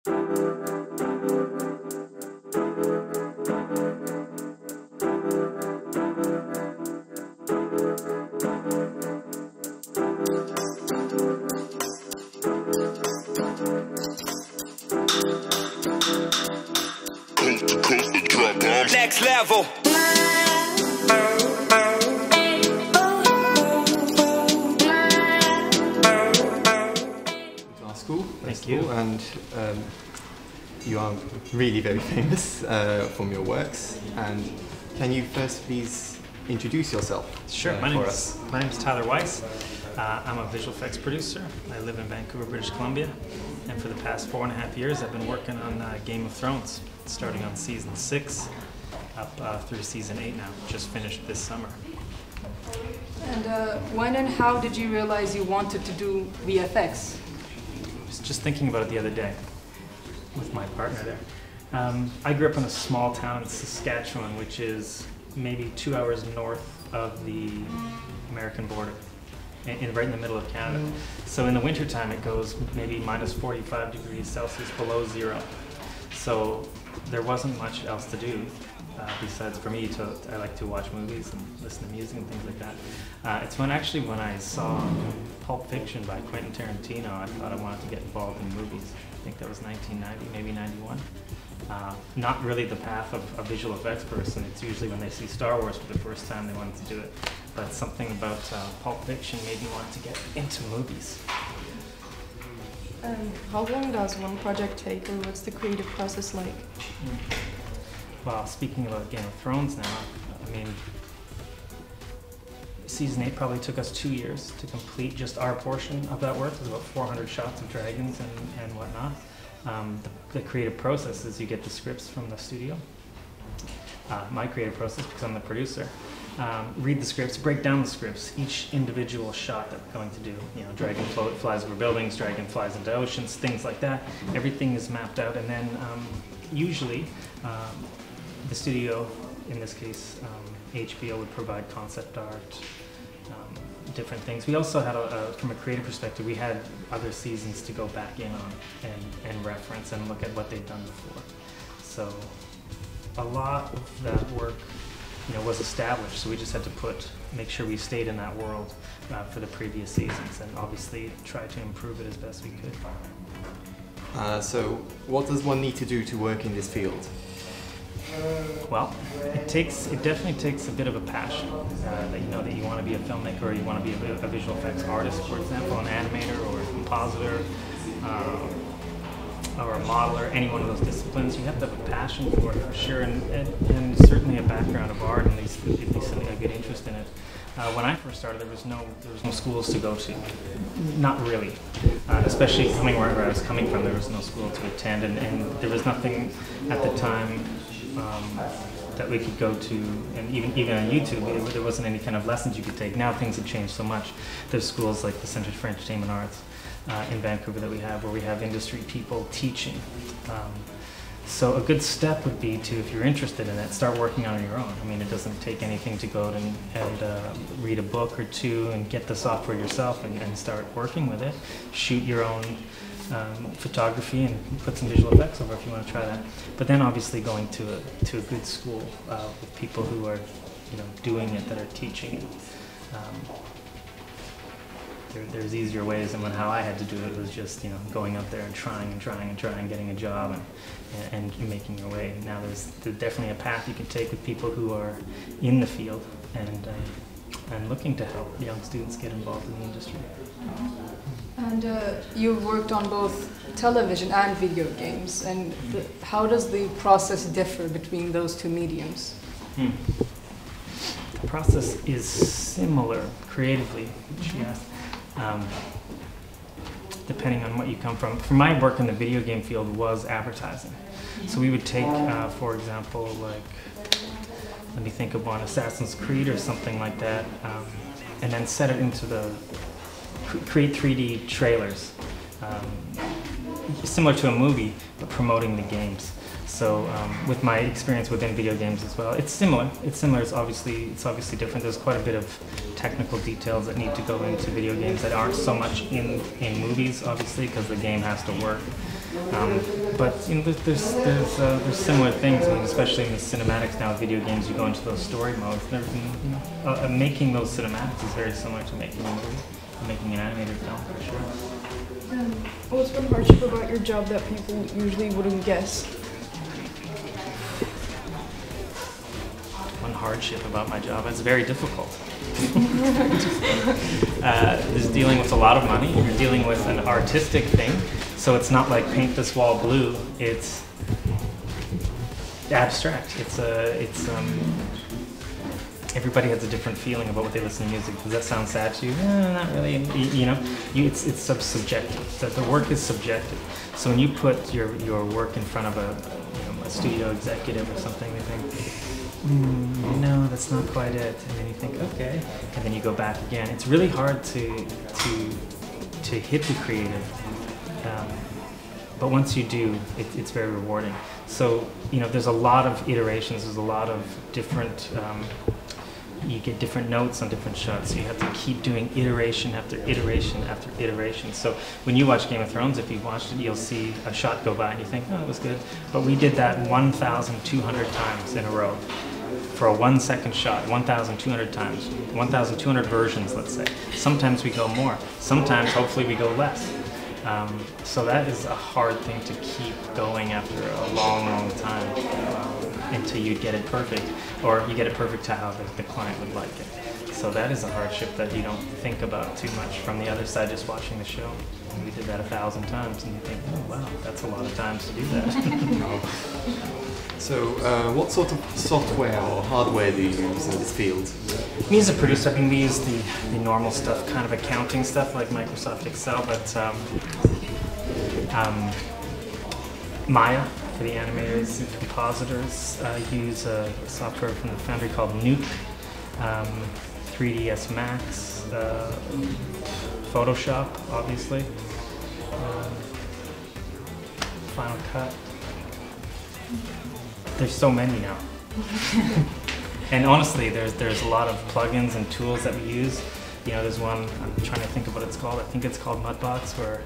Next level. To our school, Thank you. And you are really very famous from your works. And can you first please introduce yourself? Sure. My name's Tyler Weiss. I'm a visual effects producer. I live in Vancouver, British Columbia, and for the past 4.5 years I've been working on Game of Thrones, starting on season 6 up through season 8 now, just finished this summer. And when and how did you realize you wanted to do VFX? I was just thinking about it the other day with my partner there. I grew up in a small town in Saskatchewan, which is maybe 2 hours north of the American border, right in the middle of Canada. So in the wintertime it goes maybe minus 45 degrees Celsius below zero. So there wasn't much else to do besides for me I like to watch movies and listen to music and things like that. It's when I saw Pulp Fiction by Quentin Tarantino, I thought I wanted to get involved in movies. I think that was 1990, maybe 91. Not really the path of a visual effects person. It's usually when they see Star Wars for the first time they wanted to do it. But something about Pulp Fiction made me want to get into movies. How long does one project take, or what's the creative process like? Well, speaking about Game of Thrones now, I mean, season 8 probably took us 2 years to complete just our portion of that work. There's about 400 shots of dragons and whatnot. The creative process is you get the scripts from the studio. My creative process, because I'm the producer, read the scripts, break down the scripts, each individual shot that we're going to do. You know, dragon flies over buildings, dragon flies into oceans, things like that. Everything is mapped out, and then usually the studio, in this case HBO, would provide concept art, different things. We also had, from a creative perspective, we had other seasons to go back in on and reference and look at what they'd done before. So a lot of that work, you know, was established, so we just had to make sure we stayed in that world for the previous seasons, and obviously try to improve it as best we could. So what does one need to do to work in this field? Well, it definitely takes a bit of a passion, that you know that you want to be a filmmaker, or you want to be a visual effects artist, for example, an animator or a compositor, or a modeler, any one of those disciplines. You have to have a passion for it, for sure, and certainly a background of art, at least a good interest in it. When I first started, there was no schools to go to, not really. Especially coming where I was coming from, there was no school to attend, and there was nothing at the time that we could go to, and even on YouTube, there wasn't any kind of lessons you could take. Now things have changed so much. There's schools like the Centre for Entertainment Arts in Vancouver that we have, where we have industry people teaching. So a good step would be to, if you're interested in it, start working on your own. I mean, it doesn't take anything to go out and read a book or two and get the software yourself and start working with it. Shoot your own photography and put some visual effects over if you want to try that. But then obviously going to a good school with people who are, you know, doing it, that are teaching it. There's easier ways than how I had to do it. It was just, you know, going out there and trying, getting a job and making your way. Now there's definitely a path you can take with people who are in the field and looking to help young students get involved in the industry. And you've worked on both television and video games, and how does the process differ between those two mediums? The process is similar creatively, she asked. Depending on what you come from. For my work in the video game field was advertising. So we would take, for example, like, let me think of one, Assassin's Creed or something like that, and then set it into create 3D trailers, similar to a movie, but promoting the games. So with my experience within video games as well, it's similar. It's obviously different. There's quite a bit of technical details that need to go into video games that aren't so much in movies, obviously, because the game has to work. But you know, there's similar things. I mean, especially in the cinematics now, with video games, you go into those story modes. Making those cinematics is very similar to making a movie, making an animated film for sure. What's one hardship about your job that people usually wouldn't guess? One hardship about my job, it's very difficult. There's dealing with a lot of money. You're dealing with an artistic thing, so it's not like paint this wall blue. It's abstract. Everybody has a different feeling about what they listen to music. Does that sound sad to you? Not really. It's subjective. The work is subjective. So when you put your work in front of a studio executive or something, they think, no, that's not quite it. And then you think, okay, and then you go back again. It's really hard to hit the creative, but once you do, it's very rewarding. So there's a lot of iterations. There's a lot of different. You get different notes on different shots, so you have to keep doing iteration after iteration after iteration. So when you watch Game of Thrones, if you've watched it, you'll see a shot go by and you think, oh, it was good. But we did that 1,200 times in a row for a 1 second shot, 1,200 times, 1,200 versions, let's say. Sometimes we go more, sometimes hopefully we go less. So that is a hard thing to keep going after a long, long time until you get it perfect, or you get it perfect to how the client would like it. So that is a hardship that you don't think about too much from the other side, just watching the show. And we did that 1,000 times, and you think, oh wow, that's a lot of times to do that. So, what sort of software or hardware do you use in this field? Me as a producer, I mean, we use the normal stuff, kind of accounting stuff like Microsoft Excel, but Maya for the animators and compositors. Use a software from the foundry called Nuke, 3ds Max, Photoshop, obviously, Final Cut. There's so many now. And honestly, there's a lot of plugins and tools that we use. There's one, I'm trying to think of what it's called. I think it's called Mudbox, where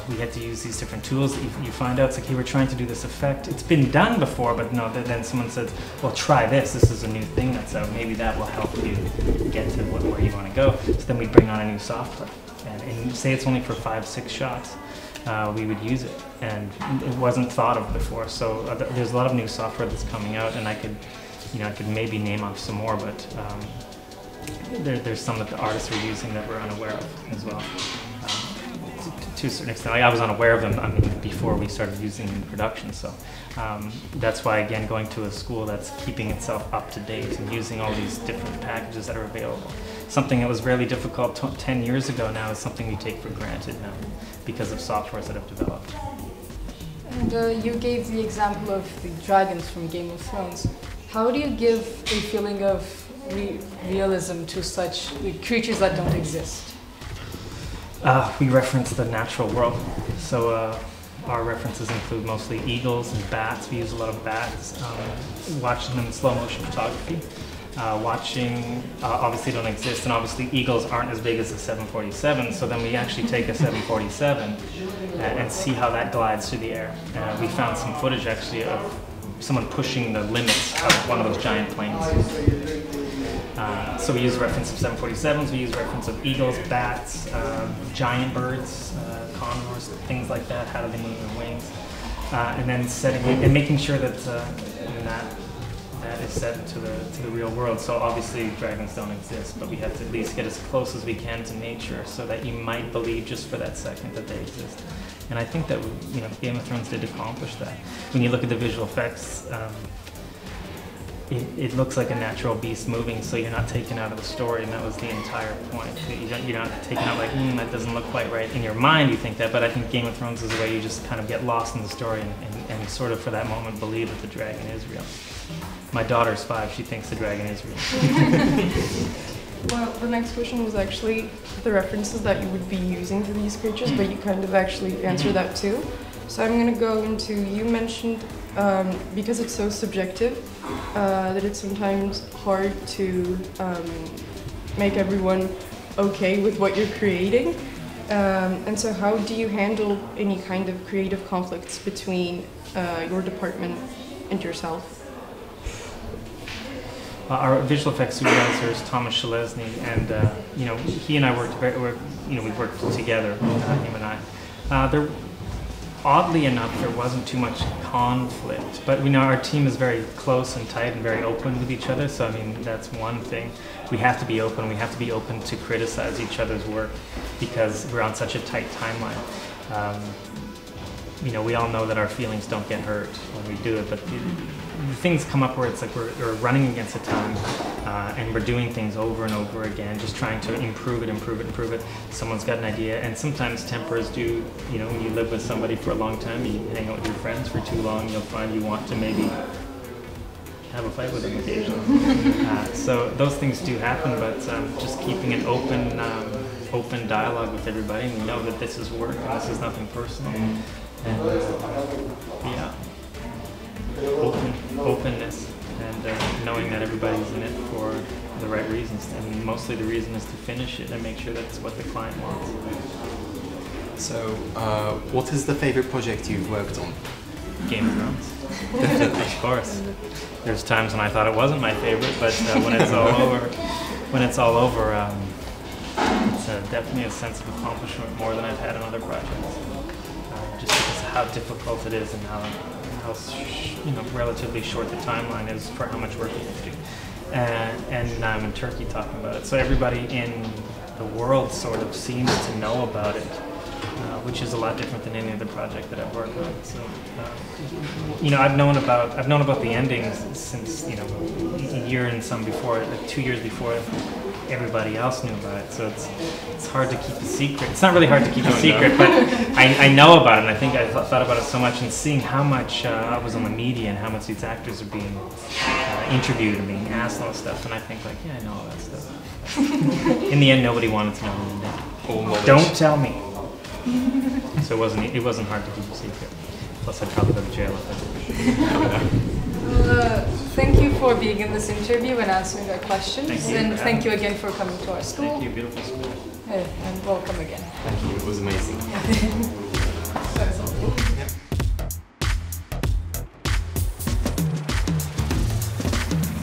we had to use these different tools. You find out, it's like, hey, we're trying to do this effect. It's been done before, but no, then someone says, well, try this. This is a new thing that's out. Maybe that will help you get to where you want to go. So then we bring on a new software. And say it's only for 5-6 shots. We would use it, and it wasn't thought of before. So there's a lot of new software that's coming out, and I could maybe name off some more, but there's some that the artists were using that we're unaware of as well. To a certain extent, I was unaware of them. I mean, before we started using them in production. So that's why, again, going to a school that's keeping itself up to date and using all these different packages that are available. Something that was really difficult 10 years ago now is something we take for granted now because of softwares that have developed. And you gave the example of the dragons from Game of Thrones. How do you give a feeling of realism to such creatures that don't exist? We reference the natural world. So our references include mostly eagles and bats. We use a lot of bats. Watching them in slow motion photography. Watching, obviously don't exist, and obviously eagles aren't as big as a 747, so then we actually take a 747 and see how that glides through the air. We found some footage actually of someone pushing the limits of one of those giant planes. So we use reference of 747s, we use reference of eagles, bats, giant birds, condors, things like that, how do they move their wings, and then setting it and making sure that that is set into the real world. So obviously dragons don't exist, but we have to at least get as close as we can to nature so that you might believe just for that second that they exist. And I think that Game of Thrones did accomplish that. When you look at the visual effects, it looks like a natural beast moving, so you're not taken out of the story, and that was the entire point. You're not taken out like, that doesn't look quite right. In your mind you think that, but I think Game of Thrones is a way you just kind of get lost in the story and sort of for that moment believe that the dragon is real. My daughter's 5, she thinks the dragon is real. Well, the next question was actually the references that you would be using for these creatures, but you kind of actually answered that too. So I'm going to go into, you mentioned, because it's so subjective, that it's sometimes hard to make everyone okay with what you're creating. And so how do you handle any kind of creative conflicts between your department and yourself? Our visual effects supervisor is Thomas Shalesny, and he and I we worked together, him and I. Oddly enough, there wasn't too much conflict, but we know our team is very close and tight and very open with each other. So I mean, that's one thing. We have to be open. We have to be open to criticize each other's work because we're on such a tight timeline. We all know that our feelings don't get hurt when we do it, but the things come up where it's like we're running against the time, and we're doing things over and over again, just trying to improve it. Someone's got an idea, and sometimes tempers do, when you live with somebody for a long time, you hang out with your friends for too long, you'll find you want to maybe have a fight with them occasionally. So those things do happen, but just keeping an open dialogue with everybody, and we know that this is work and this is nothing personal. And openness, and knowing that everybody's in it for the right reasons, and mostly the reason is to finish it and make sure that's what the client wants. So, what is the favorite project you've worked on? Game of Thrones. Definitely. Of course. There's times when I thought it wasn't my favorite, but when it's all over, it's definitely a sense of accomplishment more than I've had on other projects. Just because of how difficult it is and how relatively short the timeline is for how much work you have to do. And now I'm in Turkey talking about it. So everybody in the world sort of seems to know about it, which is a lot different than any other project that I've worked on. So, I've known about the endings since a year and some before, like 2 years before everybody else knew about it. So it's hard to keep a secret. It's not really hard to keep a secret, but I know about it. And I think I thought about it so much, and seeing how much I was on the media and how much these actors are being interviewed and being asked all this stuff, and I think like, yeah, I know all that stuff. In the end, nobody wanted to know. Don't tell me. So it wasn't hard to keep a secret. Plus, I'd probably go to jail if I did. Thank you for being in this interview and answering our questions. Thank you again for coming to our school. Thank you, beautiful school. And welcome again. Thank you, it was amazing.